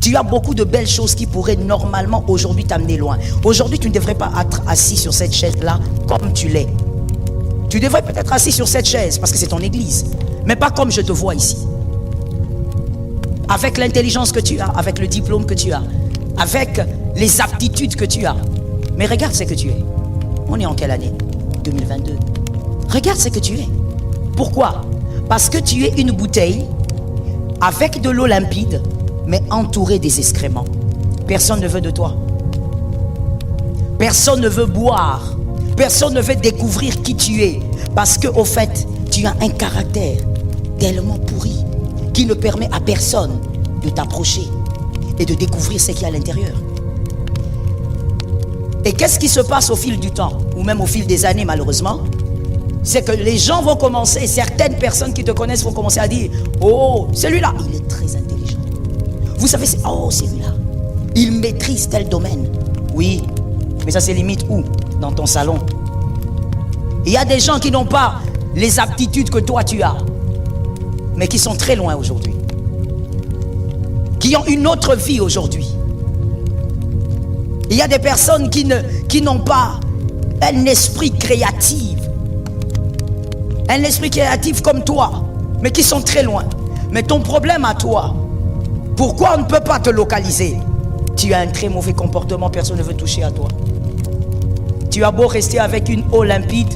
Tu as beaucoup de belles choses qui pourraient normalement aujourd'hui t'amener loin. Aujourd'hui, tu ne devrais pas être assis sur cette chaise-là comme tu l'es. Tu devrais peut-être assis sur cette chaise parce que c'est ton église. Mais pas comme je te vois ici. Avec l'intelligence que tu as, avec le diplôme que tu as, avec les aptitudes que tu as. Mais regarde ce que tu es. On est en quelle année? 2022. Regarde ce que tu es. Pourquoi? Parce que tu es une bouteille avec de l'eau limpide, mais entourée des excréments. Personne ne veut de toi. Personne ne veut boire. Personne ne veut découvrir qui tu es. Parce qu'au fait, tu as un caractère tellement pourri qui ne permet à personne de t'approcher et de découvrir ce qu'il y a à l'intérieur. Et qu'est-ce qui se passe au fil du temps, ou même au fil des années malheureusement? C'est que les gens vont commencer, certaines personnes qui te connaissent vont commencer à dire: oh, celui-là, il est très intelligent. Vous savez, oh, celui-là, il maîtrise tel domaine. Oui, mais ça c'est limite où? Dans ton salon. Il y a des gens qui n'ont pas les aptitudes que toi tu as, mais qui sont très loin aujourd'hui. Qui ont une autre vie aujourd'hui. Il y a des personnes qui n'ont pas un esprit créatif. Un esprit créatif comme toi, mais qui sont très loin. Mais ton problème à toi, pourquoi on ne peut pas te localiser? Tu as un très mauvais comportement, personne ne veut toucher à toi. Tu as beau rester avec une eau limpide,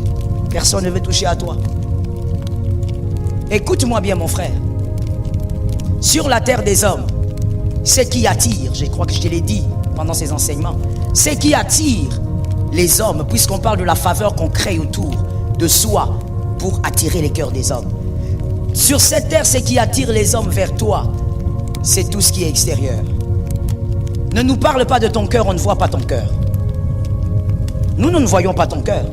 personne ne veut toucher à toi. Écoute-moi bien mon frère. Sur la terre des hommes, ce qui attire, je crois que je te l'ai dit pendant ces enseignements, ce qui attire les hommes, puisqu'on parle de la faveur qu'on crée autour de soi pour attirer les cœurs des hommes. Sur cette terre, ce qui attire les hommes vers toi, c'est tout ce qui est extérieur. Ne nous parle pas de ton cœur, on ne voit pas ton cœur. Nous ne voyons pas ton cœur.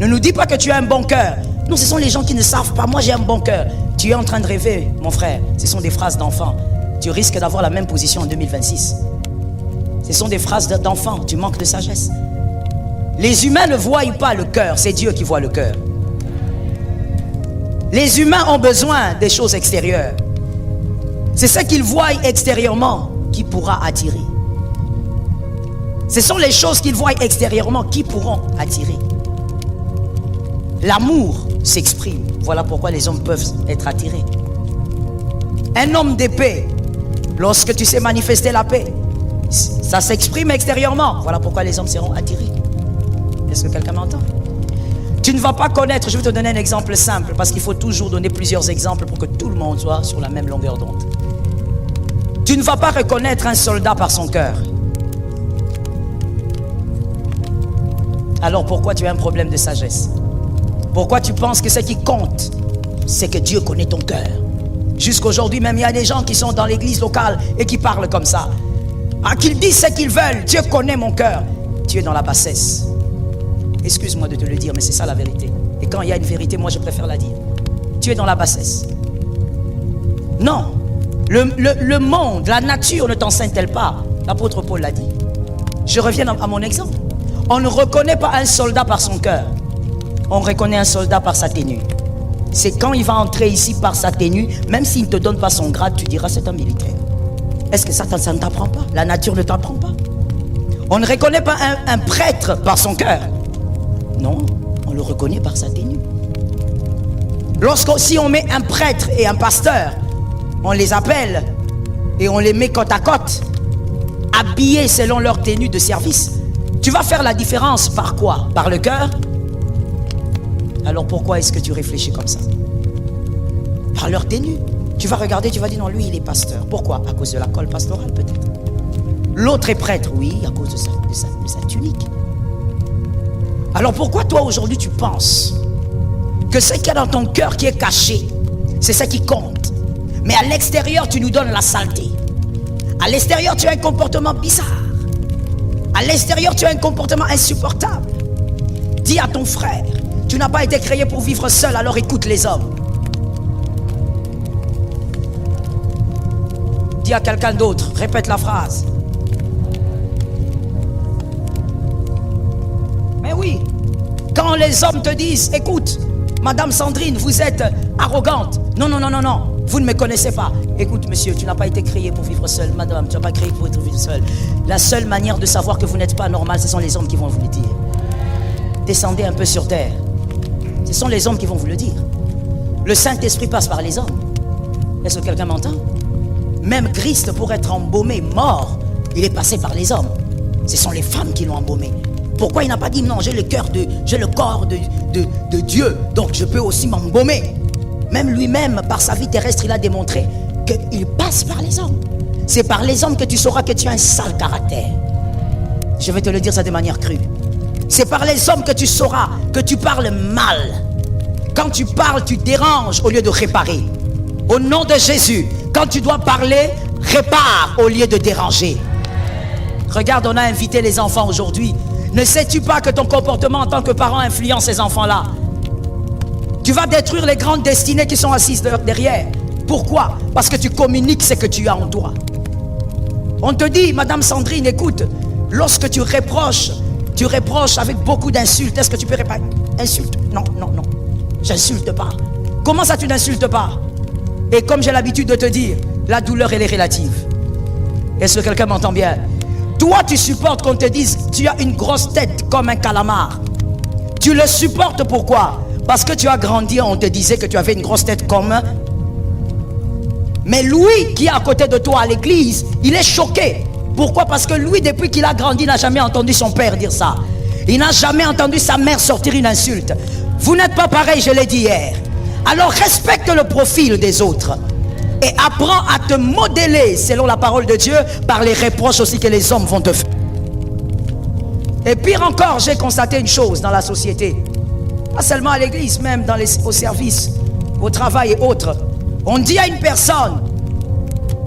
Ne nous dis pas que tu as un bon cœur. Non, ce sont les gens qui ne savent pas. Moi, j'ai un bon cœur. Tu es en train de rêver, mon frère. Ce sont des phrases d'enfants. Tu risques d'avoir la même position en 2026. Ce sont des phrases d'enfants. Tu manques de sagesse. Les humains ne voient pas le cœur. C'est Dieu qui voit le cœur. Les humains ont besoin des choses extérieures. C'est ce qu'ils voient extérieurement qui pourra attirer. Ce sont les choses qu'ils voient extérieurement qui pourront attirer. L'amour s'exprime. Voilà pourquoi les hommes peuvent être attirés. Un homme de paix, lorsque tu sais manifester la paix, ça s'exprime extérieurement. Voilà pourquoi les hommes seront attirés. Est-ce que quelqu'un m'entend? Tu ne vas pas connaître, je vais te donner un exemple simple, parce qu'il faut toujours donner plusieurs exemples pour que tout le monde soit sur la même longueur d'onde. Tu ne vas pas reconnaître un soldat par son cœur. Alors pourquoi tu as un problème de sagesse? Pourquoi tu penses que ce qui compte, c'est que Dieu connaît ton cœur? Jusqu'aujourd'hui même, il y a des gens qui sont dans l'église locale et qui parlent comme ça. Ah, qu'ils disent ce qu'ils veulent, Dieu connaît mon cœur. Tu es dans la bassesse. Excuse-moi de te le dire, mais c'est ça la vérité. Et quand il y a une vérité, moi je préfère la dire. Tu es dans la bassesse. Non. Le monde, la nature ne t'enseigne-t-elle pas? L'apôtre Paul l'a dit. Je reviens à mon exemple. On ne reconnaît pas un soldat par son cœur. On reconnaît un soldat par sa tenue. C'est quand il va entrer ici par sa tenue, même s'il ne te donne pas son grade, tu diras c'est un militaire. Est-ce que ça ne t'apprend pas? La nature ne t'apprend pas. On ne reconnaît pas un prêtre par son cœur. Non, on le reconnaît par sa tenue. Si on met un prêtre et un pasteur, on les appelle et on les met côte à côte, habillés selon leur tenue de service. Tu vas faire la différence par quoi? Par le cœur? Alors pourquoi est-ce que tu réfléchis comme ça? Par leur tenue. Tu vas regarder, tu vas dire non, lui il est pasteur. Pourquoi? À cause de la colle pastorale peut-être. L'autre est prêtre, oui, à cause de sa tunique. Alors pourquoi toi aujourd'hui tu penses que ce qu'il y a dans ton cœur qui est caché, c'est ça qui compte? Mais à l'extérieur tu nous donnes la saleté. À l'extérieur tu as un comportement bizarre. À l'extérieur tu as un comportement insupportable. Dis à ton frère, tu n'as pas été créé pour vivre seul, alors écoute les hommes. Dis à quelqu'un d'autre, répète la phrase. Mais oui, quand les hommes te disent, écoute, Madame Sandrine, vous êtes arrogante. Non, non, non, non, non. Vous ne me connaissez pas. Écoute, monsieur, tu n'as pas été créé pour vivre seul. Madame, tu n'as pas créé pour vivre seul. La seule manière de savoir que vous n'êtes pas normal, ce sont les hommes qui vont vous le dire. Descendez un peu sur terre. Ce sont les hommes qui vont vous le dire. Le Saint-Esprit passe par les hommes. Est-ce que quelqu'un m'entend? Même Christ, pour être embaumé, mort, il est passé par les hommes. Ce sont les femmes qui l'ont embaumé. Pourquoi il n'a pas dit non, j'ai le corps de Dieu, donc je peux aussi m'embaumer? Même lui-même, par sa vie terrestre, il a démontré qu'il passe par les hommes. C'est par les hommes que tu sauras que tu as un sale caractère. Je vais te le dire ça de manière crue. C'est par les hommes que tu sauras que tu parles mal. Quand tu parles, tu déranges au lieu de réparer. Au nom de Jésus, quand tu dois parler, répare au lieu de déranger. Regarde, on a invité les enfants aujourd'hui. Ne sais-tu pas que ton comportement en tant que parent influence ces enfants-là? Tu vas détruire les grandes destinées qui sont assises derrière. Pourquoi? Parce que tu communiques ce que tu as en toi. On te dit, Madame Sandrine, écoute, lorsque tu reproches avec beaucoup d'insultes. Est-ce que tu peux répéter? Insulte? Non, non, non. J'insulte pas. Comment ça tu n'insultes pas? Et comme j'ai l'habitude de te dire, la douleur elle est relative. Est-ce que quelqu'un m'entend bien? Toi tu supportes qu'on te dise tu as une grosse tête comme un calamar. Tu le supportes pourquoi? Parce que tu as grandi, on te disait que tu avais une grosse tête comme... Mais lui qui est à côté de toi à l'église, il est choqué. Pourquoi? Parce que lui, depuis qu'il a grandi, il n'a jamais entendu son père dire ça. Il n'a jamais entendu sa mère sortir une insulte. Vous n'êtes pas pareil, je l'ai dit hier. Alors respecte le profil des autres. Et apprends à te modeler selon la parole de Dieu par les reproches aussi que les hommes vont te faire. Et pire encore, j'ai constaté une chose dans la société. Pas seulement à l'église, même au service, au travail et autres. On dit à une personne,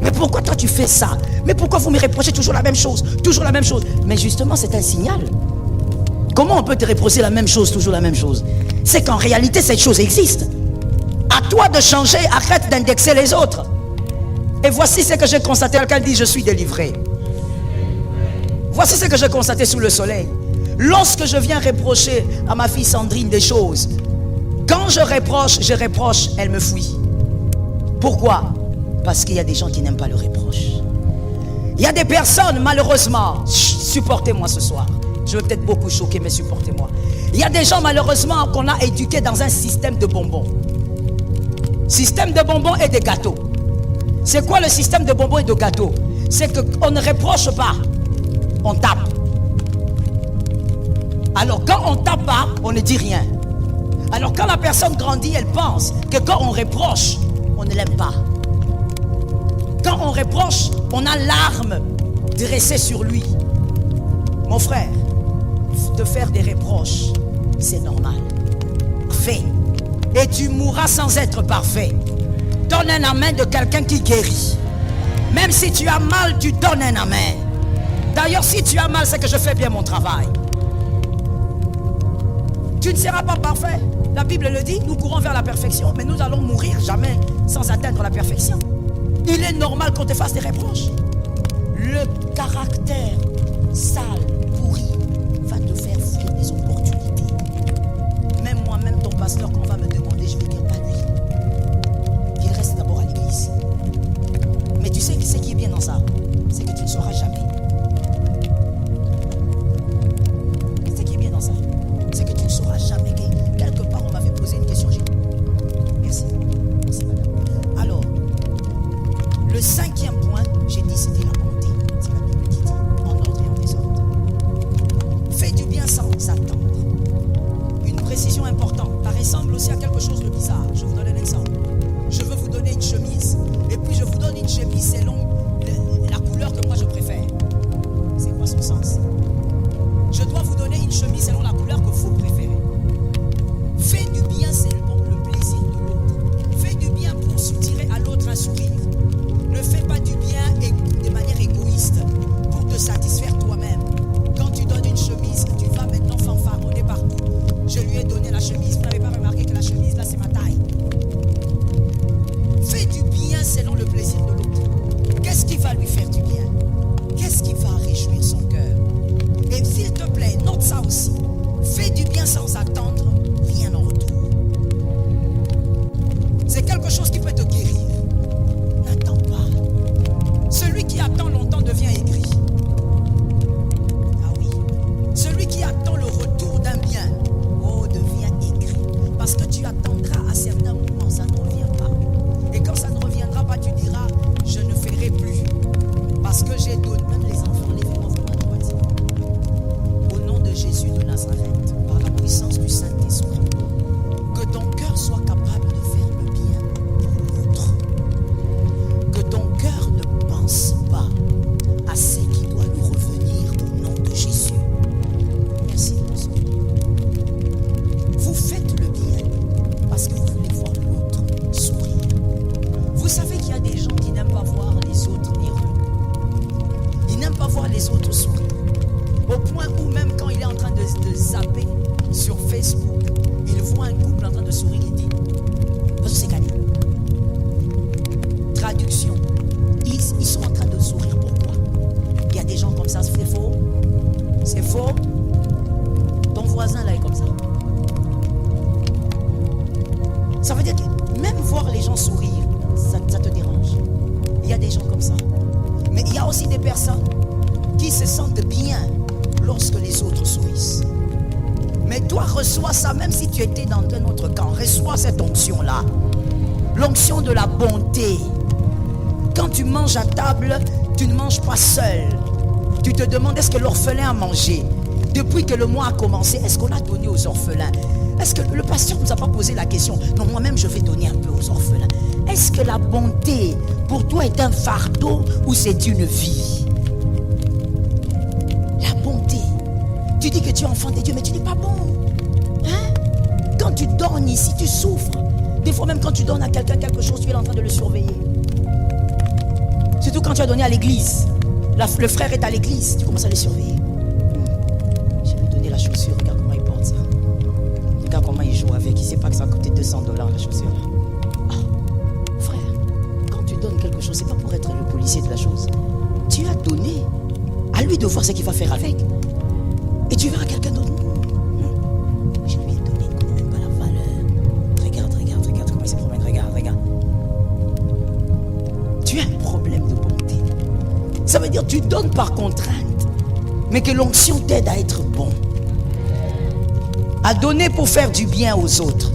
mais pourquoi toi tu fais ça? Mais pourquoi vous me reprochez toujours la même chose? Toujours la même chose. Mais justement, c'est un signal. Comment on peut te reprocher la même chose, toujours la même chose? C'est qu'en réalité, cette chose existe. À toi de changer, arrête d'indexer les autres. Et voici ce que j'ai constaté. Quelqu'un dit, je suis délivré. Voici ce que j'ai constaté sous le soleil. Lorsque je viens reprocher à ma fille Sandrine des choses, quand je reproche, elle me fuit. Pourquoi? Parce qu'il y a des gens qui n'aiment pas le reproche. Il y a des personnes, malheureusement, supportez-moi ce soir. Je vais peut-être beaucoup choquer, mais supportez-moi. Il y a des gens, malheureusement, qu'on a éduqués dans un système de bonbons. Système de bonbons et de gâteaux. C'est quoi le système de bonbons et de gâteaux? C'est qu'on ne reproche pas, on tape. Alors quand on tape pas, on ne dit rien. Alors quand la personne grandit, elle pense que quand on reproche, on ne l'aime pas. Quand on reproche, on a l'arme dressée sur lui. Mon frère, te faire des reproches, c'est normal. Fais. Et tu mourras sans être parfait. Donne un amen de quelqu'un qui guérit. Même si tu as mal, tu donnes un amen. D'ailleurs, si tu as mal, c'est que je fais bien mon travail. Tu ne seras pas parfait. La Bible le dit, nous courons vers la perfection, mais nous allons mourir jamais sans atteindre la perfection. Il est normal qu'on te fasse des reproches. Le caractère sale, pourri, va te faire fuir des opportunités. Même moi-même, ton pasteur, qu'on va me demander, je vais dire pas lui. Qu'il reste d'abord à l'église. Mais tu sais ce qui est bien dans ça, c'est que tu ne sauras jamais. Ce qui est bien dans ça, c'est que tu ne sauras jamais. Quelque part, on m'avait posé une question. Merci. Merci, madame. Alors, le 5e point, j'ai dit, c'était la bonté. C'est la Bible qui dit, en ordre et en désordre. Fais du bien sans attendre. Une précision importante. Ça ressemble aussi à quelque chose de bizarre. Je vous donne un exemple. Je veux vous donner une chemise. Et puis je vous donne une chemise selon la devient aigri. Ah oui. Celui qui attend le retour d'un bien, oh, devient aigri. Parce que tu attendras à certains moments, ça ne revient pas. Et quand ça ne reviendra pas, tu diras, je ne ferai plus. Parce que j'ai donné, même les enfants, levez-moi vraiment à droite. Au nom de Jésus de Nazareth, par la puissance du Saint-Esprit, que ton cœur soit capable de faire le bien pour l'autre. Que ton cœur ne pense pas à ce qui doit lui revenir au nom de Jésus. Merci, monsieur. Vous faites le bien parce que vous voulez voir l'autre sourire. Vous savez qu'il y a des gens qui n'aiment pas voir les autres heureux. Ils n'aiment pas voir les autres sourire. Au point où même quand il est en train de zapper sur Facebook, il voit un couple en train de sourire, il dit, parce que c'est gagné. Traduction, ils sont en train de sourire, pourquoi? Il y a des gens comme ça, c'est faux. C'est faux. Ton voisin là est comme ça. Ça veut dire que même voir les gens sourire, ça te dérange. Il y a des gens comme ça. Mais il y a aussi des personnes qui se sentent bien lorsque les autres sourissent. Mais toi, reçois ça, même si tu étais dans un autre camp. Reçois cette onction-là. L'onction de la bonté. Quand tu manges à table, tu ne manges pas seul. Tu te demandes, est-ce que l'orphelin a mangé? Depuis que le mois a commencé, est-ce qu'on a donné aux orphelins? Est-ce que le pasteur ne nous a pas posé la question? Non, moi-même, je vais donner un peu aux orphelins. Est-ce que la bonté, pour toi, est un fardeau ou c'est une vie? La bonté. Tu dis que tu es enfant de Dieu, mais tu n'es pas bon. Hein? Quand tu donnes ici, tu souffres. Des fois, même quand tu donnes à quelqu'un quelque chose, tu es en train de le surveiller. Surtout quand tu as donné à l'église. Le frère est à l'église, tu commences à le surveiller. Je vais lui donner la chaussure, regarde comment il porte ça. Regarde comment il joue avec. Il ne sait pas que ça a coûté $200 la chaussure. Ah, frère, quand tu donnes quelque chose, ce n'est pas pour être le policier de la chose. Tu as donné. À lui de voir ce qu'il va faire avec. Et tu verras quelqu'un d'autre. Je lui ai donné, il ne connaît même pas la valeur. Regarde comment il se promène. Regarde. Tu as un problème de bonté. Ça veut dire que tu donnes par contrainte, mais que l'onction t'aide à être bon. À donner pour faire du bien aux autres.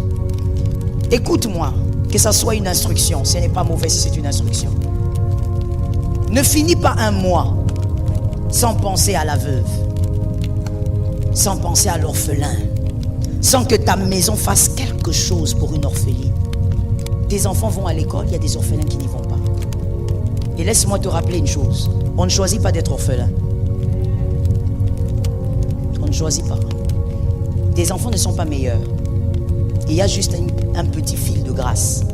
Écoute-moi, que ça soit une instruction. Ce n'est pas mauvais si c'est une instruction. Ne finis pas un mois sans penser à la veuve, sans penser à l'orphelin, sans que ta maison fasse quelque chose pour une orpheline. Tes enfants vont à l'école, il y a des orphelins qui n'y vont pas. Et laisse-moi te rappeler une chose, on ne choisit pas d'être orphelin. On ne choisit pas. Tes enfants ne sont pas meilleurs. Il y a juste un petit fil de grâce.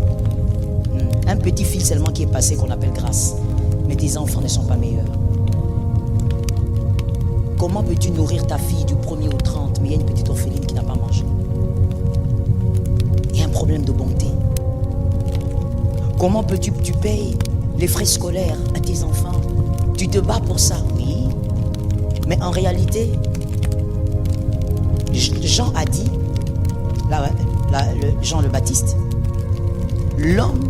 Un petit fil seulement qui est passé qu'on appelle grâce. Mais tes enfants ne sont pas meilleurs. Comment peux-tu nourrir ta fille du 1er au 30, mais il y a une petite orpheline qui n'a pas mangé? Il y a un problème de bonté. Comment peux-tu payes les frais scolaires à tes enfants? Tu te bats pour ça, oui. Mais en réalité, Jean a dit, Jean le Baptiste, l'homme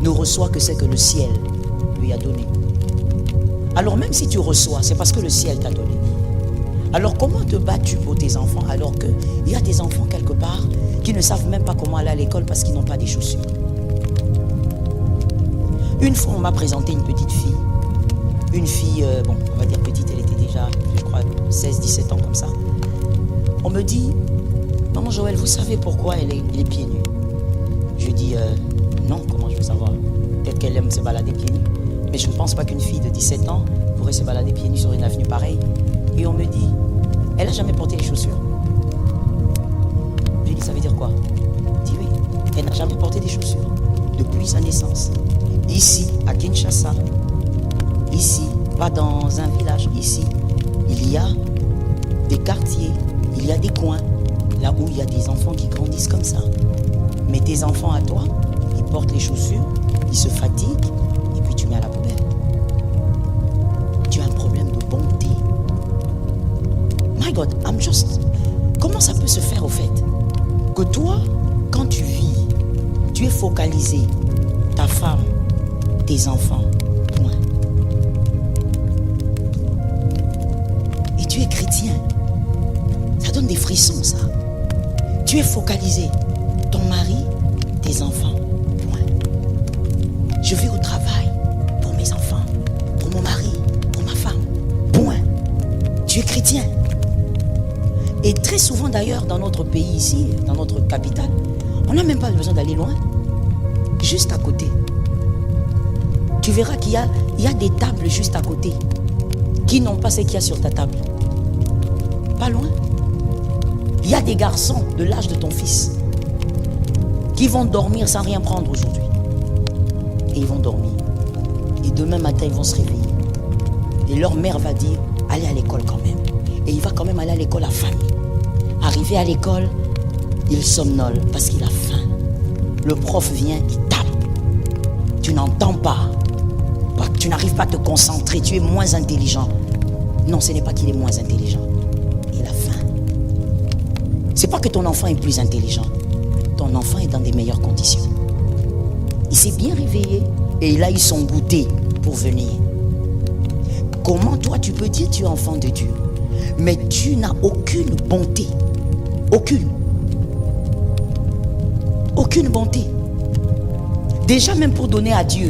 ne reçoit que ce que le ciel lui a donné. Alors même si tu reçois, c'est parce que le ciel t'a donné. Alors comment te bats-tu pour tes enfants alors qu'il y a des enfants quelque part qui ne savent même pas comment aller à l'école parce qu'ils n'ont pas des chaussures? Une fois on m'a présenté une petite fille. Une fille, on va dire petite, elle était déjà, je crois, 16-17 ans comme ça. On me dit, maman Joël, vous savez pourquoi elle est pieds nus? Je dis, non, comment je veux savoir? Peut-être qu'elle aime se balader pieds nus. Mais je ne pense pas qu'une fille de 17 ans pourrait se balader pieds nus sur une avenue pareille. Et on me dit, elle n'a jamais porté les chaussures. Je dis, ça veut dire quoi? Je dis, oui, elle n'a jamais porté des chaussures depuis sa naissance. Ici, à Kinshasa, ici, pas dans un village, ici, il y a des quartiers, il y a des coins, là où il y a des enfants qui grandissent comme ça. Mais tes enfants à toi, ils portent les chaussures, ils se fatiguent, et puis tu mets à la poubelle. Tu as un problème de bonté. My God, comment ça peut se faire au fait que toi, quand tu vis, tu es focalisé, ta femme, tes enfants, point. des frissons, ça. Tu es focalisé. Ton mari, tes enfants. Point. Je vais au travail pour mes enfants, pour mon mari, pour ma femme. Point. Tu es chrétien. Et très souvent d'ailleurs dans notre pays ici, dans notre capitale, on n'a même pas besoin d'aller loin. Juste à côté. Tu verras qu'il y a des tables juste à côté qui n'ont pas ce qu'il y a sur ta table. Pas loin. Il y a des garçons de l'âge de ton fils qui vont dormir sans rien prendre aujourd'hui. Et ils vont dormir. Et demain matin, ils vont se réveiller. Et leur mère va dire, allez à l'école quand même. Et il va quand même aller à l'école à famille. Arrivé à l'école, il somnole parce qu'il a faim. Le prof vient, il tape. Tu n'entends pas. Tu n'arrives pas à te concentrer. Tu es moins intelligent. Non, ce n'est pas qu'il est moins intelligent. Il a faim. C'est pas que ton enfant est plus intelligent. Ton enfant est dans des meilleures conditions. Il s'est bien réveillé et il a eu son goûter pour venir. Comment toi tu peux dire tu es enfant de Dieu, mais tu n'as aucune bonté. Aucune. Aucune bonté. Déjà même pour donner à Dieu,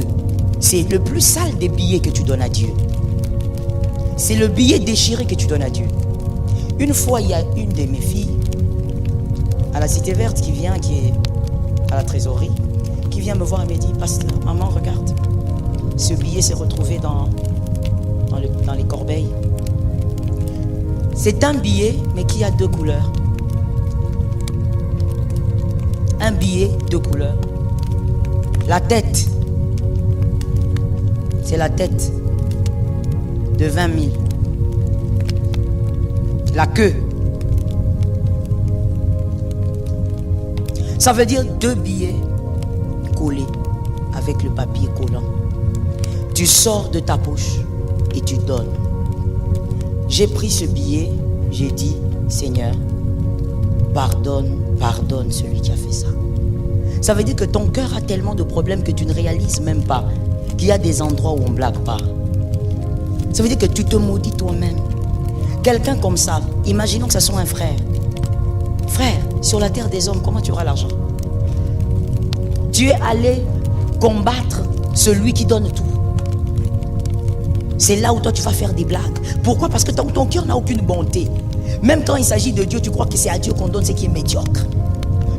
c'est le plus sale des billets que tu donnes à Dieu. C'est le billet déchiré que tu donnes à Dieu. Une fois, il y a une de mes filles à la Cité Verte qui vient, qui est à la trésorerie, qui vient me voir et me dit, pasteur, maman, regarde, ce billet s'est retrouvé dans les corbeilles. C'est un billet, mais qui a deux couleurs. Un billet, deux couleurs. La tête, c'est la tête de 20 000. La queue, ça veut dire deux billets collés avec le papier collant. Tu sors de ta poche et tu donnes. J'ai pris ce billet, j'ai dit, Seigneur, pardonne celui qui a fait ça. Ça veut dire que ton cœur a tellement de problèmes que tu ne réalises même pas qu'il y a des endroits où on ne blague pas. Ça veut dire que tu te maudis toi-même. Quelqu'un comme ça, imaginons que ce soit un frère. Frère, sur la terre des hommes, comment tu auras l'argent? Tu es allé combattre celui qui donne tout. C'est là où toi tu vas faire des blagues. Pourquoi? Parce que ton cœur n'a aucune bonté. Même quand il s'agit de Dieu, tu crois que c'est à Dieu qu'on donne ce qui est médiocre.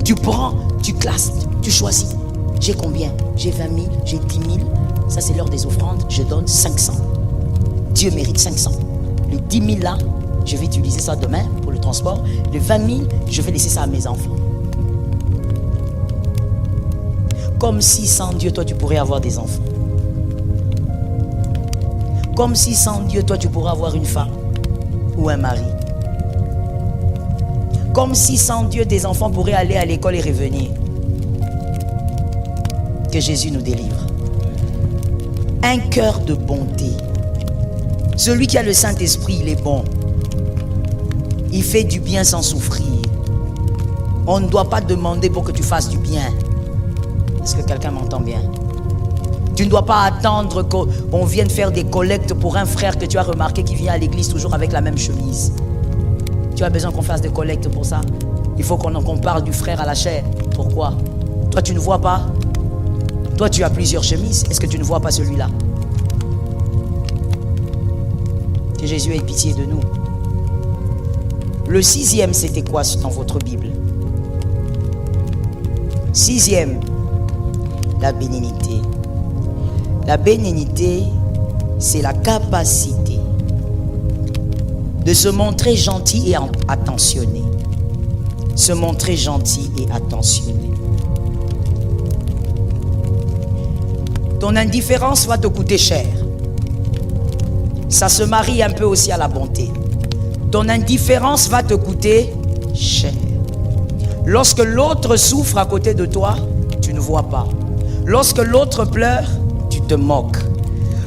Tu prends, tu classes, tu choisis. J'ai combien? J'ai 20 000, j'ai 10 000. Ça c'est l'heure des offrandes, je donne 500. Dieu mérite 500. Les 10 000 là, je vais utiliser ça demain pour le transport. Les 20 000, je vais laisser ça à mes enfants. Comme si sans Dieu, toi tu pourrais avoir des enfants. Comme si sans Dieu, toi tu pourrais avoir une femme ou un mari. Comme si sans Dieu, tes enfants pourraient aller à l'école et revenir. Que Jésus nous délivre. Un cœur de bonté. Celui qui a le Saint-Esprit, il est bon. Il fait du bien sans souffrir. On ne doit pas demander pour que tu fasses du bien. Est-ce que quelqu'un m'entend bien? Tu ne dois pas attendre qu'on vienne faire des collectes pour un frère que tu as remarqué qui vient à l'église toujours avec la même chemise. Tu as besoin qu'on fasse des collectes pour ça. Il faut qu'on parle du frère à la chair. Pourquoi? Toi, tu ne vois pas. Toi, tu as plusieurs chemises. Est-ce que tu ne vois pas celui-là? Que Jésus ait pitié de nous. Le 6e, c'était quoi dans votre Bible? 6e, la bénignité. La bénignité, c'est la capacité de se montrer gentil et attentionné. Se montrer gentil et attentionné. Ton indifférence va te coûter cher. Ça se marie un peu aussi à la bonté. Ton indifférence va te coûter cher. Lorsque l'autre souffre à côté de toi, tu ne vois pas. Lorsque l'autre pleure, tu te moques.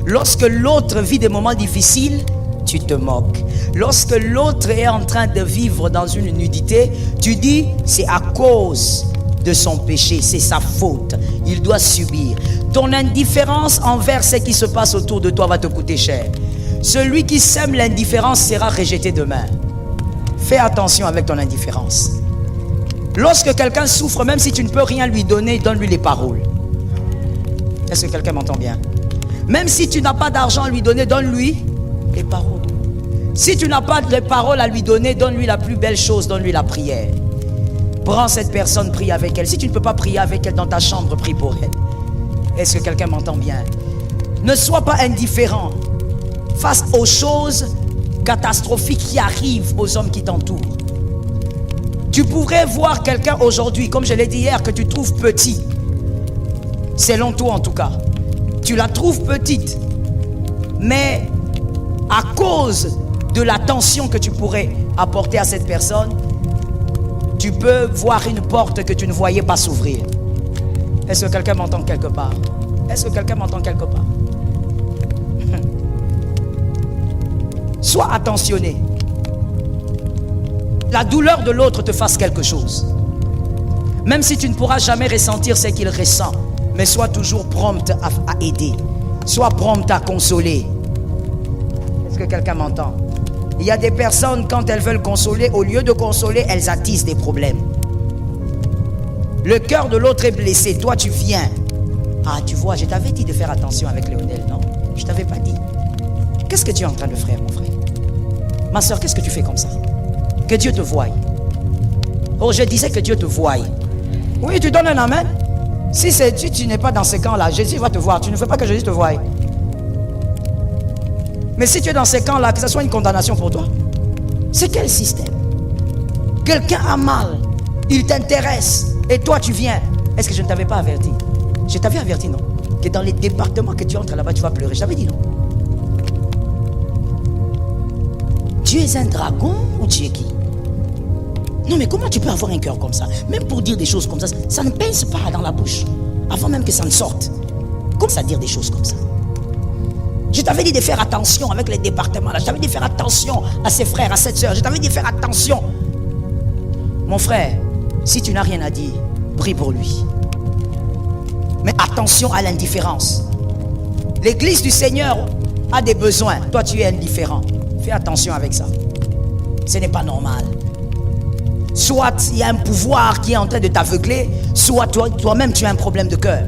Lorsque l'autre vit des moments difficiles, tu te moques. Lorsque l'autre est en train de vivre dans une nudité, tu dis c'est à cause de son péché, c'est sa faute, il doit subir. Ton indifférence envers ce qui se passe autour de toi va te coûter cher. Celui qui sème l'indifférence sera rejeté demain. Fais attention avec ton indifférence. Lorsque quelqu'un souffre, même si tu ne peux rien lui donner, donne-lui les paroles. Est-ce que quelqu'un m'entend bien? Même si tu n'as pas d'argent à lui donner, donne-lui les paroles. Si tu n'as pas de paroles à lui donner, donne-lui la plus belle chose, donne-lui la prière. Prends cette personne, prie avec elle. Si tu ne peux pas prier avec elle dans ta chambre, prie pour elle. Est-ce que quelqu'un m'entend bien? Ne sois pas indifférent face aux choses catastrophiques qui arrivent aux hommes qui t'entourent. Tu pourrais voir quelqu'un aujourd'hui, comme je l'ai dit hier, que tu trouves petit. Selon toi en tout cas. Tu la trouves petite. Mais à cause de l'attention que tu pourrais apporter à cette personne, tu peux voir une porte que tu ne voyais pas s'ouvrir. Est-ce que quelqu'un m'entend quelque part? Est-ce que quelqu'un m'entend quelque part? Sois attentionné. La douleur de l'autre te fasse quelque chose. Même si tu ne pourras jamais ressentir ce qu'il ressent, mais sois toujours prompte à aider. Sois prompte à consoler. Est-ce que quelqu'un m'entend? Il y a des personnes, quand elles veulent consoler, au lieu de consoler, elles attisent des problèmes. Le cœur de l'autre est blessé. Toi, tu viens. Ah, tu vois, je t'avais dit de faire attention avec Léonel, non? Je t'avais pas dit. Qu'est-ce que tu es en train de faire, mon frère? Ma soeur, qu'est-ce que tu fais comme ça? Que Dieu te voie. Oh, je disais que Dieu te voie. Oui, tu donnes un amen. Si tu n'es pas dans ce camp-là, Jésus va te voir. Tu ne veux pas que Jésus te voie. Mais si tu es dans ces camps-là, que ce soit une condamnation pour toi. C'est quel système? Quelqu'un a mal, il t'intéresse, et toi tu viens. Est-ce que je ne t'avais pas averti? Je t'avais averti, non? Que dans les départements que tu entres là-bas, tu vas pleurer. Je t'avais dit, non? Tu es un dragon ou tu es qui? Non, mais comment tu peux avoir un cœur comme ça? Même pour dire des choses comme ça, ça ne pince pas dans la bouche. Avant même que ça ne sorte. Comment ça dire des choses comme ça? Je t'avais dit de faire attention avec les départements là. Je t'avais dit de faire attention à ses frères, à cette soeur. Je t'avais dit de faire attention. Mon frère, si tu n'as rien à dire, prie pour lui. Mais attention à l'indifférence. L'église du Seigneur a des besoins. Toi, tu es indifférent. Fais attention avec ça. Ce n'est pas normal. Soit il y a un pouvoir qui est en train de t'aveugler, soit toi-même tu as un problème de cœur.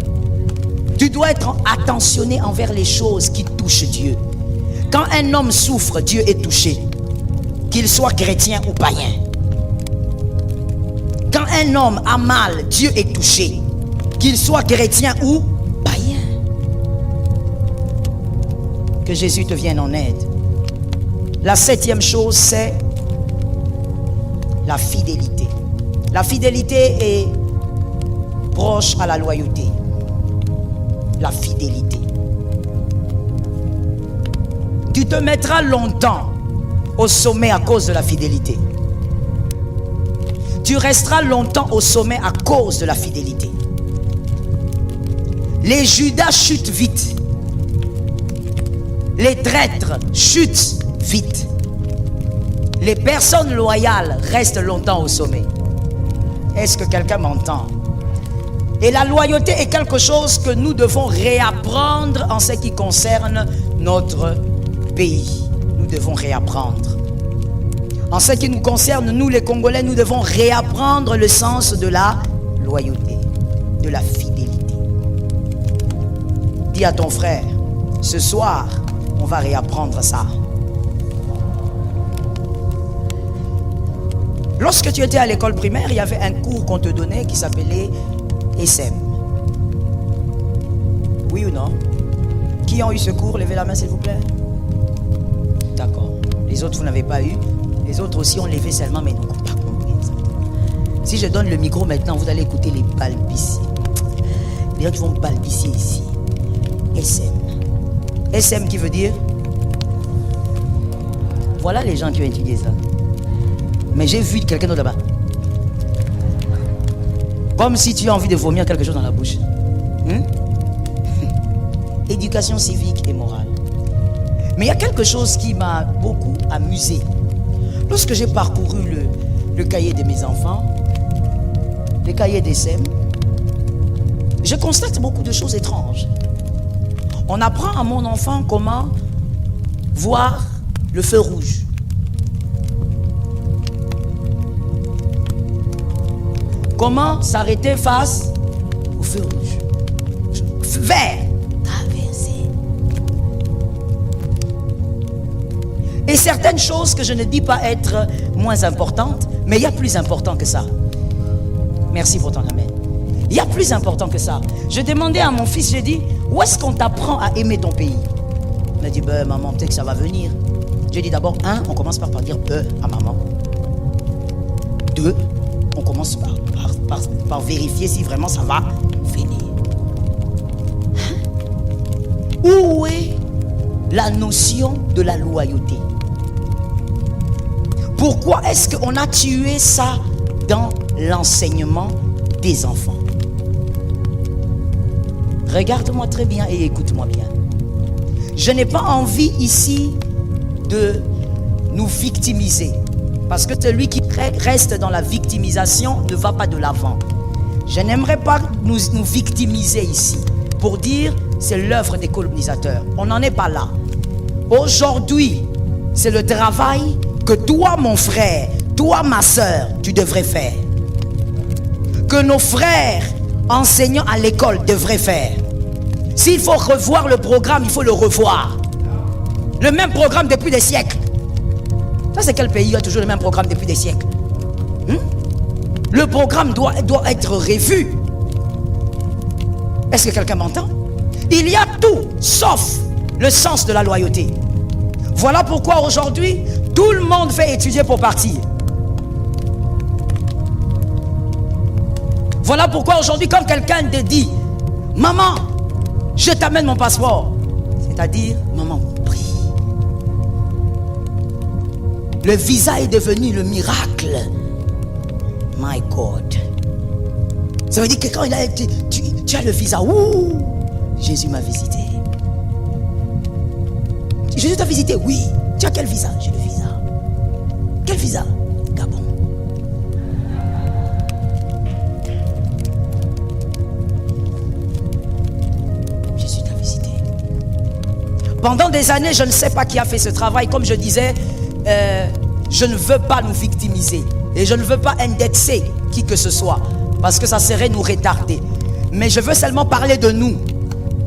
Tu dois être attentionné envers les choses qui touchent Dieu. Quand un homme souffre, Dieu est touché. Qu'il soit chrétien ou païen. Quand un homme a mal, Dieu est touché. Qu'il soit chrétien ou païen. Que Jésus te vienne en aide. La 7e chose, c'est la fidélité. La fidélité est proche à la loyauté. La fidélité. Tu te mettras longtemps au sommet à cause de la fidélité. Tu resteras longtemps au sommet à cause de la fidélité. Les Judas chutent vite. Les traîtres chutent vite. Les personnes loyales restent longtemps au sommet. Est-ce que quelqu'un m'entend? Et la loyauté est quelque chose que nous devons réapprendre en ce qui concerne notre pays. Nous devons réapprendre. En ce qui nous concerne, nous les Congolais, nous devons réapprendre le sens de la loyauté, de la fidélité. Dis à ton frère, ce soir, on va réapprendre ça. Lorsque tu étais à l'école primaire, il y avait un cours qu'on te donnait qui s'appelait SM. Oui ou non? Qui ont eu ce cours? Levez la main s'il vous plaît. D'accord. Les autres, vous n'avez pas eu. Les autres aussi ont levé seulement, mais n'ont pas compris. Si je donne le micro maintenant, vous allez écouter les balbutiements. Les gens qui vont balbutier ici. SM. SM qui veut dire? Voilà les gens qui ont étudié ça. Mais j'ai vu quelqu'un d'autre là-bas. Comme si tu as envie de vomir quelque chose dans la bouche. Éducation civique et morale. Mais il y a quelque chose qui m'a beaucoup amusé. Lorsque j'ai parcouru le cahier de mes enfants, le cahier d'ESSEM, je constate beaucoup de choses étranges. On apprend à mon enfant comment voir le feu rouge. Comment s'arrêter face au feu rouge? Vert. Traverser. Et certaines choses que je ne dis pas être moins importantes, mais il y a plus important que ça. Merci pour ton amen. Il y a plus important que ça. Je demandais à mon fils, j'ai dit, où est-ce qu'on t'apprend à aimer ton pays? Il m'a dit, ben maman, peut-être que ça va venir. J'ai dit d'abord, on commence par dire à maman. 2, on commence par vérifier si vraiment ça va venir. Où est la notion de la loyauté? Pourquoi est-ce qu'on a tué ça dans l'enseignement des enfants? Regarde-moi très bien et écoute-moi bien. Je n'ai pas envie ici de nous victimiser. Parce que celui qui reste dans la victimisation ne va pas de l'avant. Je n'aimerais pas nous victimiser ici pour dire c'est l'œuvre des colonisateurs. On n'en est pas là. Aujourd'hui, c'est le travail que toi, mon frère, toi, ma soeur, tu devrais faire. Que nos frères enseignants à l'école devraient faire. S'il faut revoir le programme, il faut le revoir. Le même programme depuis des siècles. Ça, c'est quel pays a toujours le même programme depuis des siècles? Le programme doit être revu. Est-ce que quelqu'un m'entend? Il y a tout, sauf le sens de la loyauté. Voilà pourquoi aujourd'hui, tout le monde fait étudier pour partir. Voilà pourquoi aujourd'hui, quand quelqu'un te dit, maman, je t'amène mon passeport, c'est-à-dire, maman, prie. Le visa est devenu le miracle. My God. Ça veut dire que quand il a été, tu as le visa. Ouh, Jésus m'a visité. Jésus t'a visité, oui. Tu as quel visa? J'ai le visa. Quel visa? Gabon. Jésus t'a visité. Pendant des années, je ne sais pas qui a fait ce travail. Comme je disais, je ne veux pas nous victimiser. Et je ne veux pas indexer qui que ce soit. Parce que ça serait nous retarder. Mais je veux seulement parler de nous.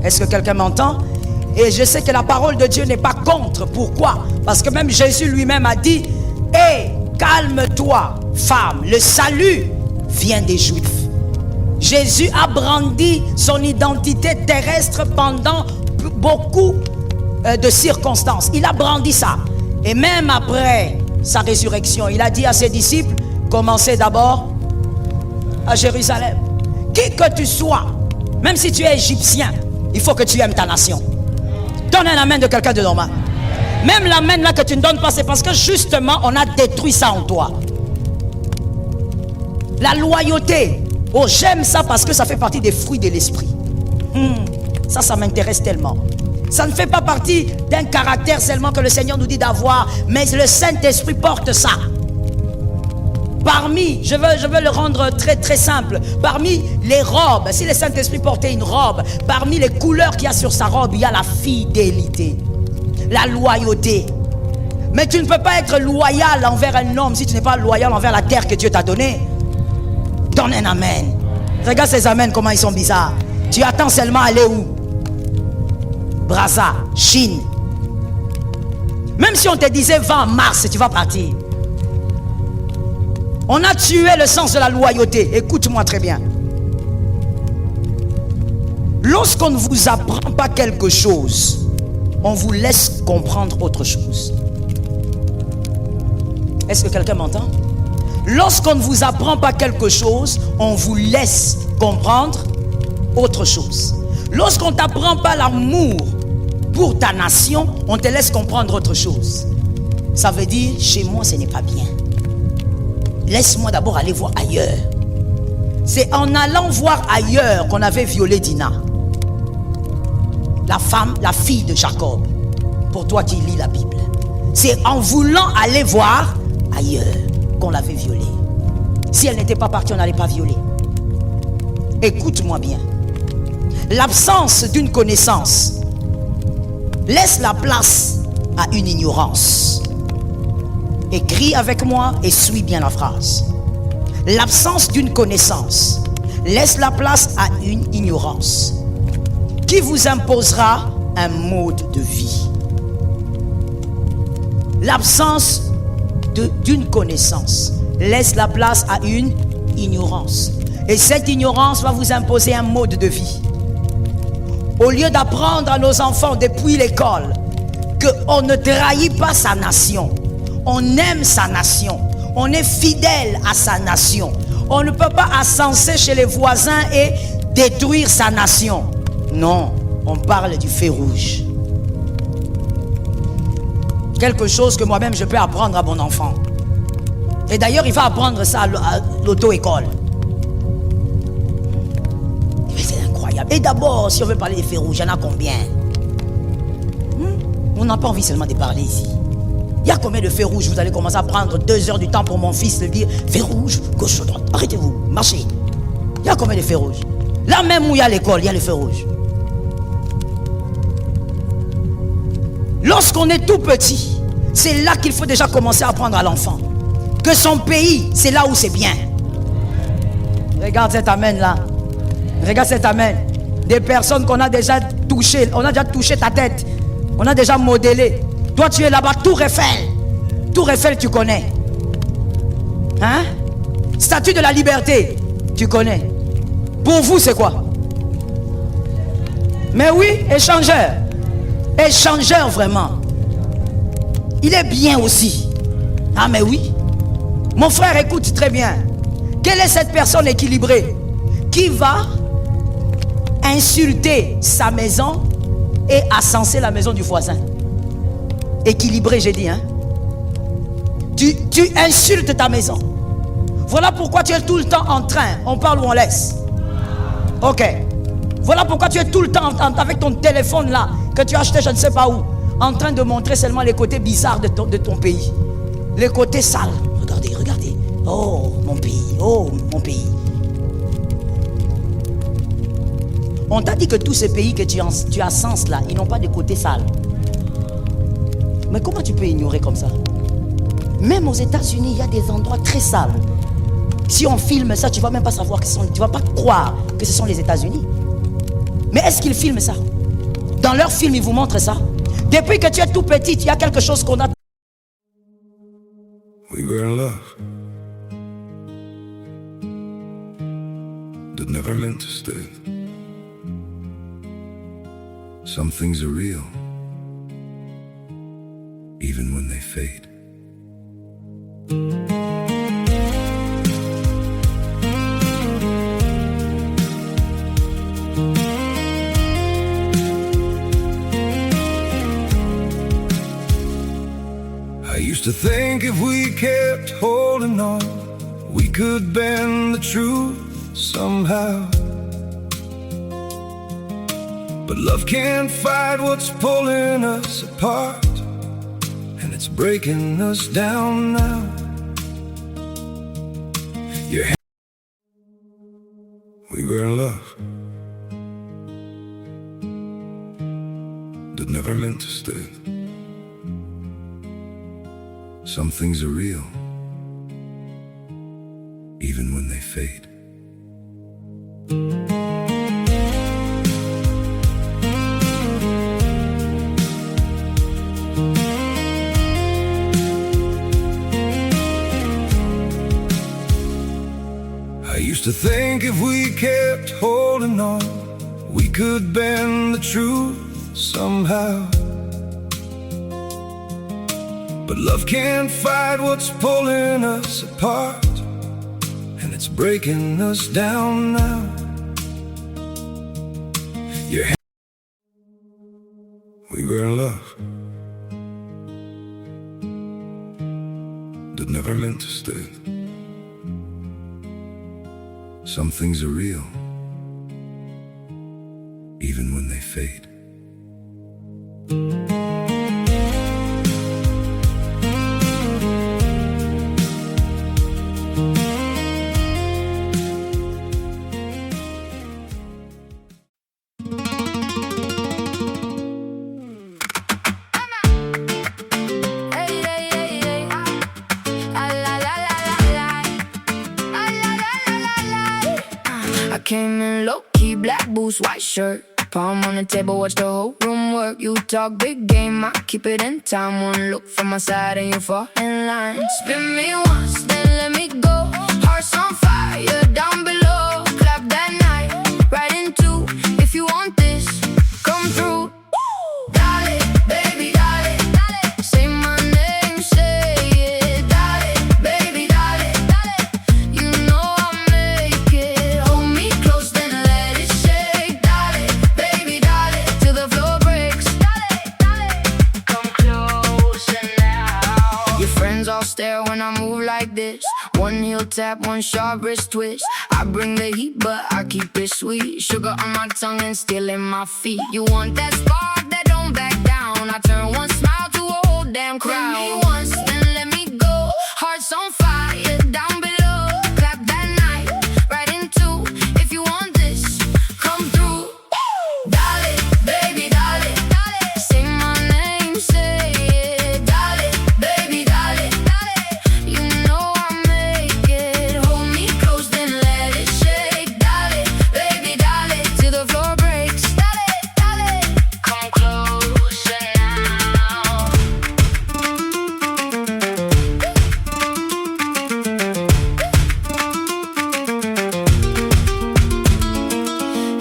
Est-ce que quelqu'un m'entend? Et je sais que la parole de Dieu n'est pas contre. Pourquoi? Parce que même Jésus lui-même a dit, hé, calme-toi, femme, le salut vient des Juifs. Jésus a brandi son identité terrestre pendant beaucoup de circonstances. Il a brandi ça. Et même après sa résurrection, il a dit à ses disciples, commencez d'abord à Jérusalem. Qui que tu sois, même si tu es égyptien, il faut que tu aimes ta nation. Donne un amen de quelqu'un de normal. Même l'amen là que tu ne donnes pas, c'est parce que justement on a détruit ça en toi. La loyauté. Oh, j'aime ça parce que ça fait partie des fruits de l'esprit. Ça m'intéresse tellement. Ça ne fait pas partie d'un caractère seulement que le Seigneur nous dit d'avoir, mais le Saint-Esprit porte ça. Parmi, je veux le rendre très très simple, parmi les robes, si le Saint-Esprit portait une robe, parmi les couleurs qu'il y a sur sa robe, il y a la fidélité, la loyauté. Mais tu ne peux pas être loyal envers un homme si tu n'es pas loyal envers la terre que Dieu t'a donnée. Donne un amen. Regarde ces amens, comment ils sont bizarres. Tu attends seulement aller où? Brazza, Chine. Même si on te disait va en Mars, tu vas partir. On a tué le sens de la loyauté. Écoute-moi très bien. Lorsqu'on ne vous apprend pas quelque chose, on vous laisse comprendre autre chose. Est-ce que quelqu'un m'entend? Lorsqu'on ne vous apprend pas quelque chose, on vous laisse comprendre autre chose. Lorsqu'on ne t'apprend pas l'amour pour ta nation, on te laisse comprendre autre chose. Ça veut dire, chez moi, ce n'est pas bien. Laisse-moi d'abord aller voir ailleurs. C'est en allant voir ailleurs qu'on avait violé Dina. La femme, la fille de Jacob. Pour toi qui lis la Bible. C'est en voulant aller voir ailleurs qu'on l'avait violée. Si elle n'était pas partie, on n'allait pas violer. Écoute-moi bien. L'absence d'une connaissance laisse la place à une ignorance. Écris avec moi et suis bien la phrase. L'absence d'une connaissance laisse la place à une ignorance qui vous imposera un mode de vie. L'absence d'une connaissance laisse la place à une ignorance. Et cette ignorance va vous imposer un mode de vie. Au lieu d'apprendre à nos enfants depuis l'école qu'on ne trahit pas sa nation, on aime sa nation, on est fidèle à sa nation, on ne peut pas ascenser chez les voisins et détruire sa nation. Non, on parle du feu rouge. Quelque chose que moi-même je peux apprendre à mon enfant. Et d'ailleurs, il va apprendre ça à l'auto-école. Mais c'est incroyable. Et d'abord, si on veut parler des feux rouges, il y en a combien? On n'a pas envie seulement de parler ici. Il y a combien de feux rouges? Vous allez commencer à prendre 2 heures du temps pour mon fils de dire feu rouge, gauche, droite. Arrêtez-vous, marchez. Il y a combien de feux rouges? Là même où il y a l'école, il y a les feux rouges. Lorsqu'on est tout petit, c'est là qu'il faut déjà commencer à apprendre à l'enfant que son pays, c'est là où c'est bien. Regarde cet amen là. Regarde cet amen. Des personnes qu'on a déjà touchées. On a déjà touché ta tête. On a déjà modélé. Toi tu es là-bas, Tour Eiffel. Tour Eiffel tu connais. Hein? Statue de la liberté, tu connais. Pour vous c'est quoi? Mais oui, échangeur. Échangeur vraiment. Il est bien aussi. Ah mais oui. Mon frère, écoute très bien. Quelle est cette personne équilibrée qui va insulter sa maison et ascenser la maison du voisin? Équilibré, j'ai dit, hein? Tu insultes ta maison. Voilà pourquoi tu es tout le temps en train. On parle ou on laisse? Ok. Voilà pourquoi tu es tout le temps avec ton téléphone là, que tu as acheté je ne sais pas où, en train de montrer seulement les côtés bizarres de ton pays. Les côtés sales. Regardez, regardez. Oh, mon pays. Oh, mon pays. On t'a dit que tous ces pays que tu ascenses là, ils n'ont pas de côté sale. Mais comment tu peux ignorer comme ça? Même aux États-Unis, il y a des endroits très sales. Si on filme ça, tu ne vas même pas savoir que tu ne vas pas croire que ce sont les États-Unis. Mais est-ce qu'ils filment ça? Dans leurs films, ils vous montrent ça. Depuis que tu es tout petit, il y a quelque chose qu'on a. We were in love that never meant to stay. Some things are real, even when they fade. I used to think if we kept holding on, we could bend the truth somehow. But love can't fight what's pulling us apart, and it's breaking us down now. We were in love that never meant to stay. Some things are real, even when they fade. I used to think if we kept holding on, we could bend the truth somehow. But love can't fight what's pulling us apart, and it's breaking us down now. We were in love that never meant to stay. Some things are real, even when they fade. Hey, hey, hey, hey. Ah, la, la, la, la, la. Ah, la. black boots, white shirt. Palm on the table, watch the whole room work. You talk big game, I keep it in time. One look from my side and you fall in line. Spin me once, then let me go. Hearts on fire, down below. Clap that night, right in two. If you want this, come through. Dale, baby, dale, dale. Say my name, say it. Dale, baby, dale, dale. You know I'll make it. Hold me close, then let it shake. Dale, baby, dale, till the floor breaks. Dale, dale. Come closer now. Your friends all stare when I move like this. One heel tap, one sharp wrist twist. I bring the heat, but I keep it sweet. Sugar on my tongue and still in my feet. You want that spark that don't back down. I turn one smile to a whole damn crowd. Bring me once, then let me go. Hearts on fire, down below. Clap that night, right in two. If you want this, come through. Dale, baby, dale, dale. Say my name, say it. Dale, baby, dale, dale. You know I'll make it. Hold me close, then let it shake. Dale, baby, dale, till the floor breaks. Dale, dale. Come closer now.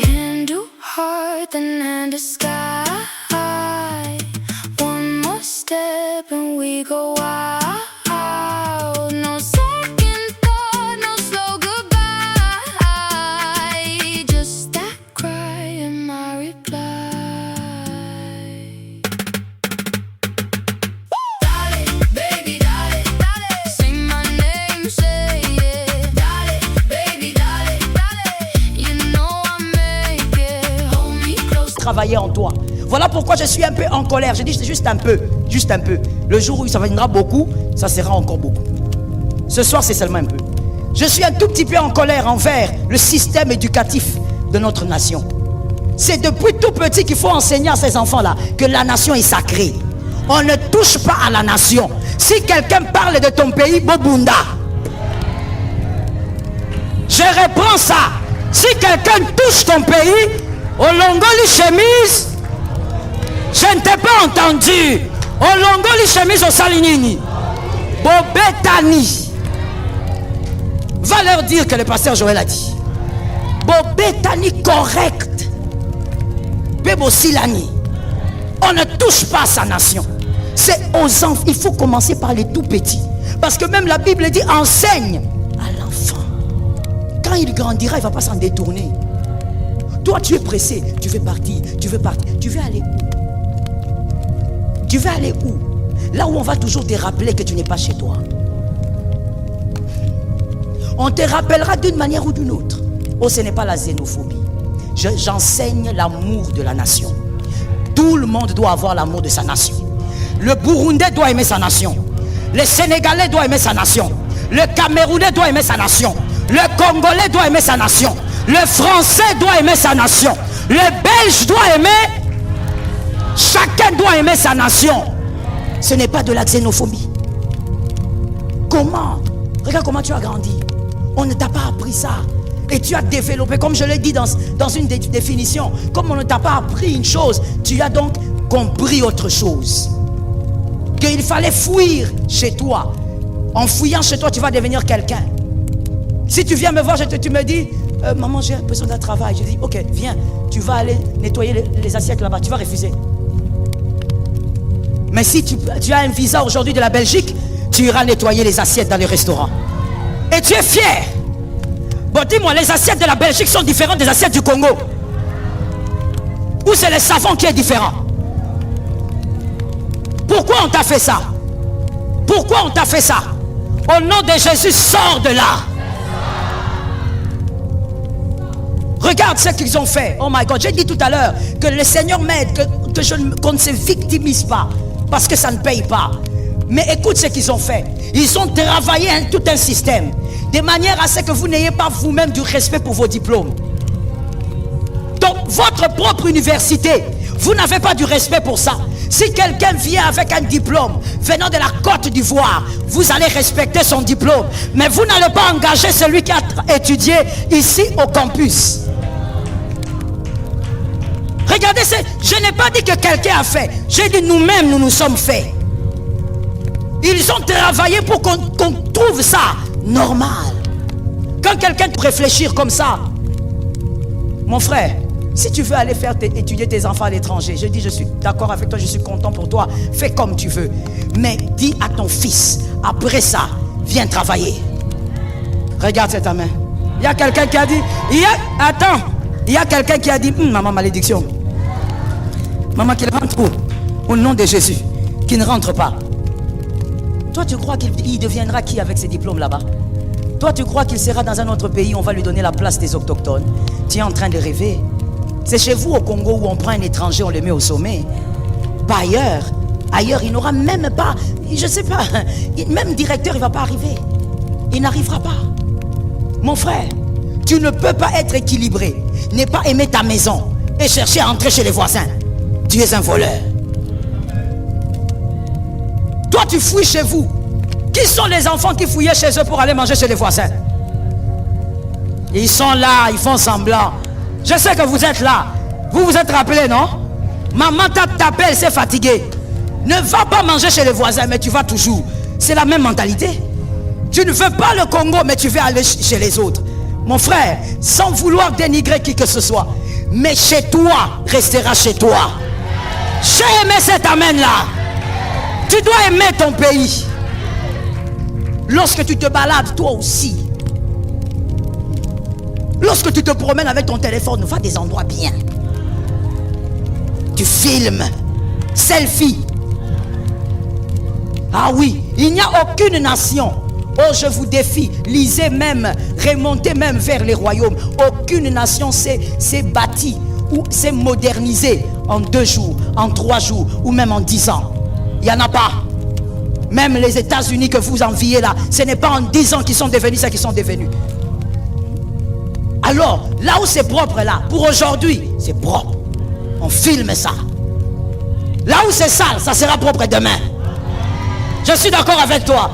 Hand to heart, then hand to sky. One more step and we go wild. No second thought, no slow goodbye. Just that cry and my reply. Dale, baby, dale, dale. Say my name, say it. Dale, baby, dale, dale. You know I'll make it. Hold me close. Travailler en toi. Voilà pourquoi je suis un peu en colère. Je dis c'est juste un peu, juste un peu. Le jour où ça viendra beaucoup, ça sera encore beaucoup. Ce soir, c'est seulement un peu. Je suis un tout petit peu en colère envers le système éducatif de notre nation. C'est depuis tout petit qu'il faut enseigner à ces enfants-là que la nation est sacrée. On ne touche pas à la nation. Si quelqu'un parle de ton pays, Bobunda. Je reprends ça. Si quelqu'un touche ton pays, Olongoli chemise, je ne t'ai pas entendu. Olongoli chemise au salinini. Bobetani. Va leur dire que le pasteur Joël a dit. Bobetani correct. Bebo silani. On ne touche pas à sa nation. C'est aux enfants. Il faut commencer par les tout petits. Parce que même la Bible dit enseigne à l'enfant. Quand il grandira, il ne va pas s'en détourner. Toi, tu es pressé. Tu veux partir. Tu veux partir. Tu veux aller où? Tu veux aller où? Là où on va toujours te rappeler que tu n'es pas chez toi. On te rappellera d'une manière ou d'une autre. Oh, ce n'est pas la xénophobie. J'enseigne l'amour de la nation. Tout le monde doit avoir l'amour de sa nation. Le Burundais doit aimer sa nation. Le Sénégalais doit aimer sa nation. Le Camerounais doit aimer sa nation. Le Congolais doit aimer sa nation. Le Français doit aimer sa nation. Le Belge doit aimer. Chacun doit aimer sa nation. Ce n'est pas de la xénophobie. Comment? Regarde comment tu as grandi. On ne t'a pas appris ça. Et tu as développé, comme je l'ai dit dans une définition, comme on ne t'a pas appris une chose, tu as donc compris autre chose. Qu'il fallait fuir chez toi. En fouillant chez toi, tu vas devenir quelqu'un. Si tu viens me voir, tu me dis, maman, j'ai besoin d'un travail. Je dis, ok, viens, tu vas aller nettoyer les assiettes là-bas. Tu vas refuser. Mais si tu as un visa aujourd'hui de la Belgique, tu iras nettoyer les assiettes dans les restaurants. Et tu es fier. Bon, dis-moi, les assiettes de la Belgique sont différentes des assiettes du Congo? Ou c'est le savon qui est différent? Pourquoi on t'a fait ça? Pourquoi on t'a fait ça? Au nom de Jésus, sors de là. Regarde ce qu'ils ont fait. Oh my God, j'ai dit tout à l'heure que le Seigneur m'aide, qu'on ne se victimise pas, parce que ça ne paye pas. Mais écoute ce qu'ils ont fait. Ils ont travaillé tout un système, de manière à ce que vous n'ayez pas vous-même du respect pour vos diplômes. Donc, votre propre université, vous n'avez pas du respect pour ça. Si quelqu'un vient avec un diplôme venant de la Côte d'Ivoire, vous allez respecter son diplôme. Mais vous n'allez pas engager celui qui a étudié ici au campus. Regardez, je n'ai pas dit que quelqu'un a fait. J'ai dit nous-mêmes, nous nous sommes faits. Ils ont travaillé pour qu'on trouve ça normal. Quand quelqu'un te réfléchir comme ça, mon frère, si tu veux aller faire étudier tes enfants à l'étranger, je dis je suis d'accord avec toi, je suis content pour toi, fais comme tu veux. Mais dis à ton fils, après ça, viens travailler. Regarde cette main. Il y a quelqu'un qui a dit, il y a quelqu'un qui a dit, maman malédiction. Maman qu'il rentre où? Au nom de Jésus, qui ne rentre pas. Toi tu crois qu'il deviendra qui avec ses diplômes là-bas? Toi tu crois qu'il sera dans un autre pays, on va lui donner la place des autochtones? Tu es en train de rêver. C'est chez vous au Congo où on prend un étranger, on le met au sommet. Pas ailleurs. Ailleurs, il n'aura même pas, je ne sais pas, même directeur, il ne va pas arriver. Il n'arrivera pas. Mon frère, tu ne peux pas être équilibré, ne pas aimer ta maison et chercher à entrer chez les voisins. Tu es un voleur. Toi, tu fouilles chez vous. Qui sont les enfants qui fouillaient chez eux pour aller manger chez les voisins? Ils sont là, ils font semblant. Je sais que vous êtes là. Vous vous êtes rappelé, non? Maman t'appelle, c'est fatigué. Ne va pas manger chez les voisins, mais tu vas toujours. C'est la même mentalité. Tu ne veux pas le Congo, mais tu veux aller chez les autres. Mon frère, sans vouloir dénigrer qui que ce soit, mais chez toi, restera chez toi. J'ai aimé cet amen-là. Tu dois aimer ton pays. Lorsque tu te balades, toi aussi. Lorsque tu te promènes avec ton téléphone, va à des endroits bien. Tu filmes. Selfie. Ah oui, il n'y a aucune nation. Oh, je vous défie. Lisez même, remontez même vers les royaumes. Aucune nation s'est bâtie ou s'est modernisée en 2 jours, en 3 jours ou même en 10 ans. Il n'y en a pas. Même les États-Unis que vous enviez là, ce n'est pas en 10 ans qu'ils sont devenus ce qu'ils sont devenus. Alors, là où c'est propre là, pour aujourd'hui, c'est propre. On filme ça. Là où c'est sale, ça sera propre demain. Je suis d'accord avec toi.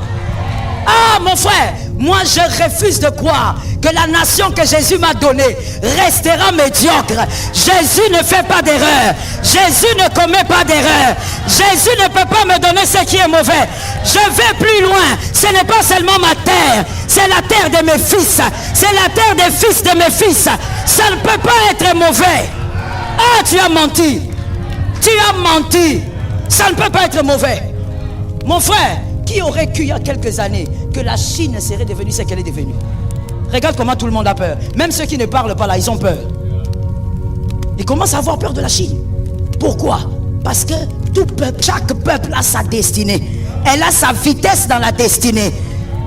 Ah mon frère, moi je refuse de croire que la nation que Jésus m'a donnée restera médiocre. Jésus ne fait pas d'erreur. Jésus ne commet pas d'erreur. Jésus ne peut pas me donner ce qui est mauvais. Je vais plus loin. Ce n'est pas seulement ma terre, c'est la terre de mes fils. C'est la terre des fils de mes fils. Ça ne peut pas être mauvais. Ah, tu as menti. Tu as menti. Ça ne peut pas être mauvais. Mon frère, qui aurait cru il y a quelques années que la Chine serait devenue ce qu'elle est devenue? Regarde comment tout le monde a peur. Même ceux qui ne parlent pas là, ils ont peur. Ils commencent à avoir peur de la Chine. Pourquoi? Parce que tout peuple, chaque peuple a sa destinée. Elle a sa vitesse dans la destinée.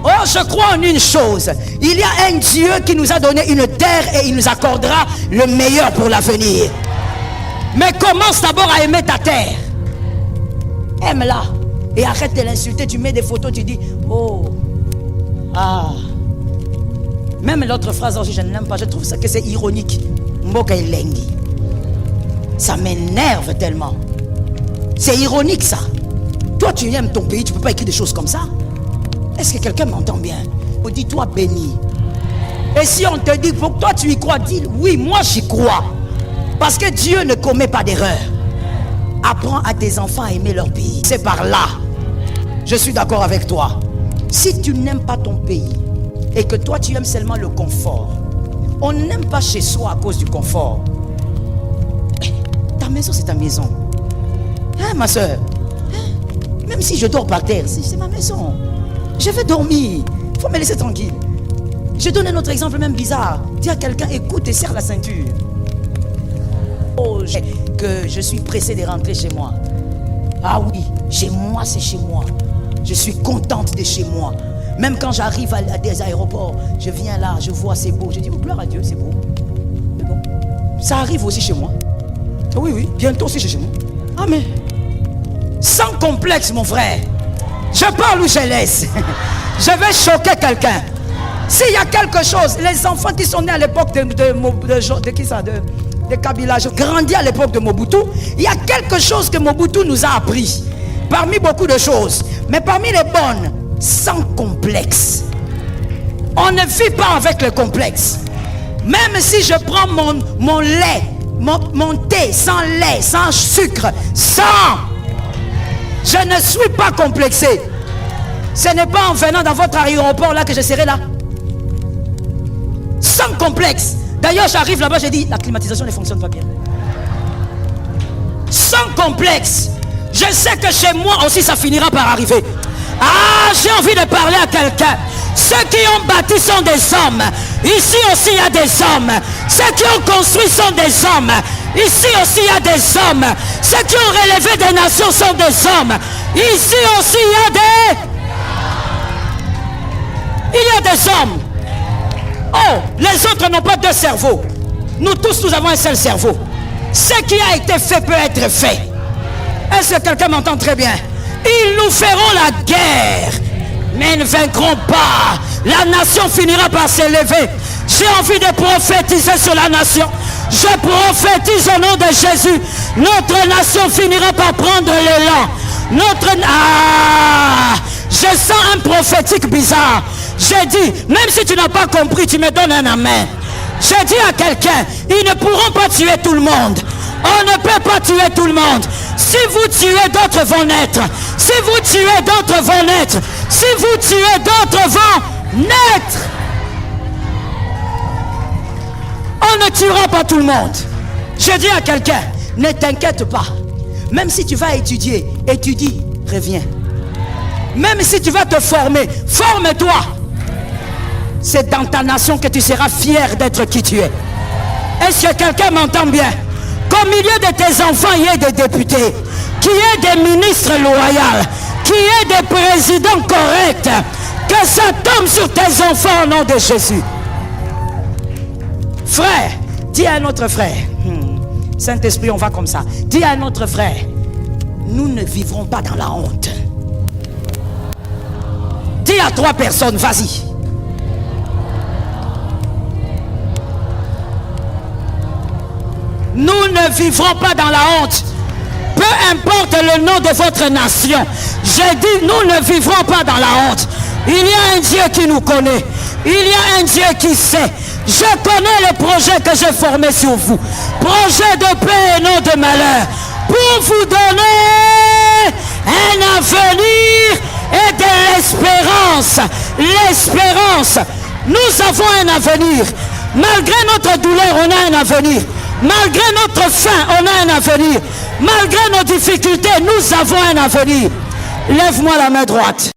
Oh, je crois en une chose. Il y a un Dieu qui nous a donné une terre et il nous accordera le meilleur pour l'avenir. Mais commence d'abord à aimer ta terre. Aime-la. Et arrête de l'insulter, tu mets des photos, tu dis, oh, ah. Même l'autre phrase aussi, je ne l'aime pas, je trouve ça que c'est ironique. Mboka Elengi. Ça m'énerve tellement. C'est ironique ça. Toi tu aimes ton pays, tu ne peux pas écrire des choses comme ça. Est-ce que quelqu'un m'entend bien? Dis-toi béni. Et si on te dit, faut que toi tu y crois, dis oui, moi j'y crois. Parce que Dieu ne commet pas d'erreur. Apprends à tes enfants à aimer leur pays. C'est par là. Je suis d'accord avec toi. Si tu n'aimes pas ton pays et que toi tu aimes seulement le confort, on n'aime pas chez soi à cause du confort. Ta maison c'est ta maison. Hein ma soeur? Même si je dors par terre, c'est ma maison. Je vais dormir. Il faut me laisser tranquille. Je donne un autre exemple même bizarre. Dis à quelqu'un, écoute et serre la ceinture. Oh, que je suis pressé de rentrer chez moi. Ah oui, chez moi c'est chez moi. Je suis contente de chez moi. Même quand j'arrive à des aéroports, je viens là, je vois c'est beau. Je dis, oh, gloire à Dieu, c'est beau. C'est bon. Ça arrive aussi chez moi. Oui, oui, bientôt aussi chez moi. Ah mais, sans complexe mon frère. Je parle ou je laisse. Je vais choquer quelqu'un. S'il y a quelque chose, les enfants qui sont nés à l'époque de qui ça, de Kabila, je grandis à l'époque de Mobutu, il y a quelque chose que Mobutu nous a appris. Parmi beaucoup de choses, mais parmi les bonnes, sans complexe. On ne vit pas avec le complexe. Même si je prends mon lait, mon thé sans lait, sans sucre, sans. Je ne suis pas complexé. Ce n'est pas en venant dans votre aéroport là que je serai là. Sans complexe. D'ailleurs, j'arrive là-bas, j'ai dit, la climatisation ne fonctionne pas bien. Sans complexe. Je sais que chez moi aussi, ça finira par arriver. Ah, j'ai envie de parler à quelqu'un. Ceux qui ont bâti sont des hommes. Ici aussi, il y a des hommes. Ceux qui ont construit sont des hommes. Ici aussi, il y a des hommes. Ceux qui ont relevé des nations sont des hommes. Ici aussi, il y a des... Il y a des hommes. Oh, les autres n'ont pas deux cerveaux. Nous tous, nous avons un seul cerveau. Ce qui a été fait peut être fait. Est-ce que quelqu'un m'entend très bien? Ils nous feront la guerre, mais ils ne vaincront pas. La nation finira par s'élever. J'ai envie de prophétiser sur la nation. Je prophétise au nom de Jésus. Notre nation finira par prendre l'élan. Je sens un prophétique bizarre. J'ai dit, même si tu n'as pas compris, tu me donnes un amen. J'ai dit à quelqu'un, ils ne pourront pas tuer tout le monde. On ne peut pas tuer tout le monde. Si vous tuez, d'autres vont naître. Si vous tuez, d'autres vont naître. Si vous tuez, d'autres vont naître. On ne tuera pas tout le monde. Je dis à quelqu'un, ne t'inquiète pas. Même si tu vas étudier, étudie, reviens. Même si tu vas te former, forme-toi. C'est dans ta nation que tu seras fier d'être qui tu es. Est-ce que quelqu'un m'entend bien? Qu'au milieu de tes enfants, il y ait des députés, qu'il y ait des ministres loyaux, qu'il y ait des présidents corrects, que ça tombe sur tes enfants au nom de Jésus. Frère, dis à un autre frère, Saint-Esprit, on va comme ça. Dis à un autre frère, nous ne vivrons pas dans la honte. Dis à 3 personnes, vas-y. Nous ne vivrons pas dans la honte. Peu importe le nom de votre nation. J'ai dit, nous ne vivrons pas dans la honte. Il y a un Dieu qui nous connaît. Il y a un Dieu qui sait. Je connais le projet que j'ai formé sur vous. Projet de paix et non de malheur. Pour vous donner un avenir et de l'espérance. L'espérance. Nous avons un avenir. Malgré notre douleur, on a un avenir. Malgré notre faim, on a un avenir. Malgré nos difficultés, nous avons un avenir. Lève-moi la main droite.